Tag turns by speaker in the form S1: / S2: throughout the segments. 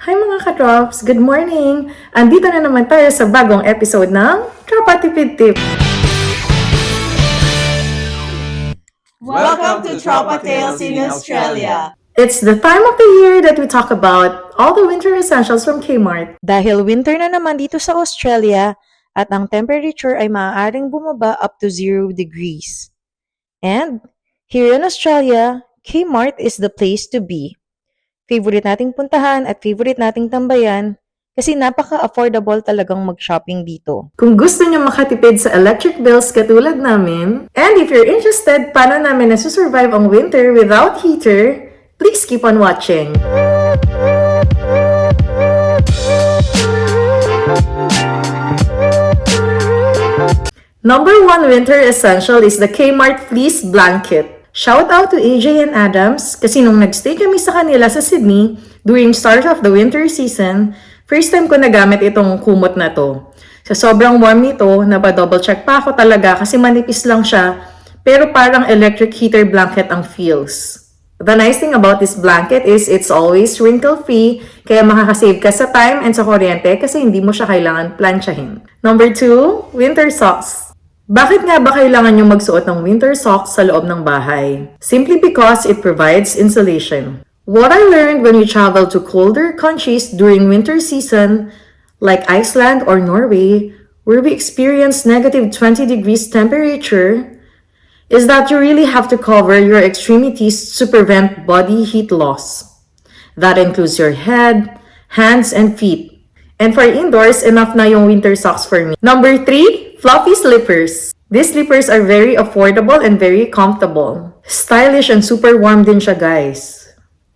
S1: Hi mga ka-drops! Good morning! Andito na naman tayo sa bagong episode ng Tropa Tipid Tip.
S2: Welcome to Tropa Tales in Australia.
S1: It's the time of the year that we talk about all the winter essentials from Kmart.
S3: Dahil winter na naman dito sa Australia at ang temperature ay maaaring bumaba up to 0 degrees. And here in Australia, Kmart is the place to be. Favorite nating puntahan at favorite nating tambayan kasi napaka-affordable talagang mag-shopping dito.
S1: Kung gusto nyo makatipid sa electric bills katulad namin, and if you're interested paano namin nasusurvive ang winter without heater, please keep on watching. Number 1 winter essential is the Kmart Fleece Blanket. Shout out to AJ and Adams kasi nung nagstay kami sa kanila sa Sydney during start of the winter season, first time ko nagamit itong kumot na to. Sa sobrang warm nito, napa-double check pa ako talaga kasi manipis lang siya, pero parang electric heater blanket ang feels. The nice thing about this blanket is it's always wrinkle-free, kaya makakasave ka sa time and sa kuryente kasi hindi mo siya kailangan planchahin. Number 2, winter socks. Bakit nga ba kailangan nyo magsuot ng winter socks sa loob ng bahay? Simply because it provides insulation. What I learned when we travel to colder countries during winter season, like Iceland or Norway, where we experience negative 20 degrees temperature, is that you really have to cover your extremities to prevent body heat loss. That includes your head, hands, and feet. And for indoors, enough na yung winter socks for me. Number 3, fluffy slippers. These slippers are very affordable and very comfortable. Stylish and super warm din siya, guys.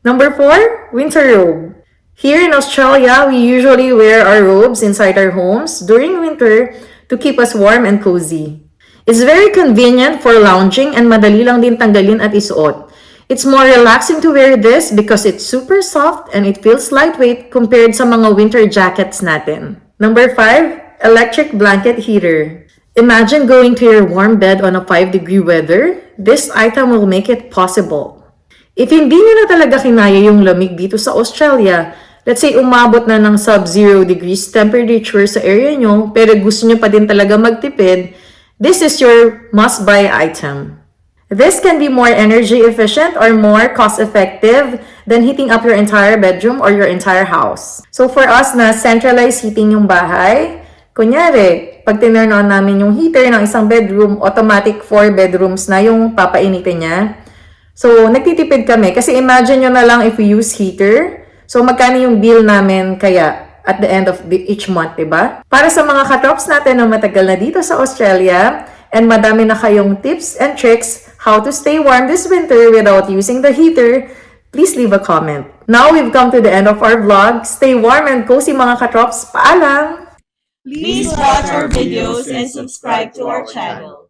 S1: Number 4, winter robe. Here in Australia, we usually wear our robes inside our homes during winter to keep us warm and cozy. It's very convenient for lounging and madali lang din tanggalin at isuot. It's more relaxing to wear this because it's super soft and it feels lightweight compared sa mga winter jackets natin. Number 5, electric blanket heater. Imagine going to your warm bed on a 5-degree weather. This item will make it possible. If hindi nyo na talaga kinaya yung lamig dito sa Australia, let's say umabot na ng sub-0 degrees temperature sa area nyo, pero gusto nyo pa din talaga magtipid, this is your must-buy item. This can be more energy efficient or more cost-effective than heating up your entire bedroom or your entire house. So for us na centralized heating yung bahay, kunyari, pag tinurn on namin yung heater ng isang bedroom, automatic 4 bedrooms na yung papainitin niya. So nagtitipid kami kasi imagine nyo na lang if we use heater, so magkano yung bill namin kaya at the end of each month, diba? Para sa mga katrops natin na matagal na dito sa Australia, and madami na kayong tips and tricks how to stay warm this winter without using the heater, please leave a comment. Now we've come to the end of our vlog. Stay warm and cozy mga katrops. Paalam!
S2: Please watch our videos and subscribe to our channel.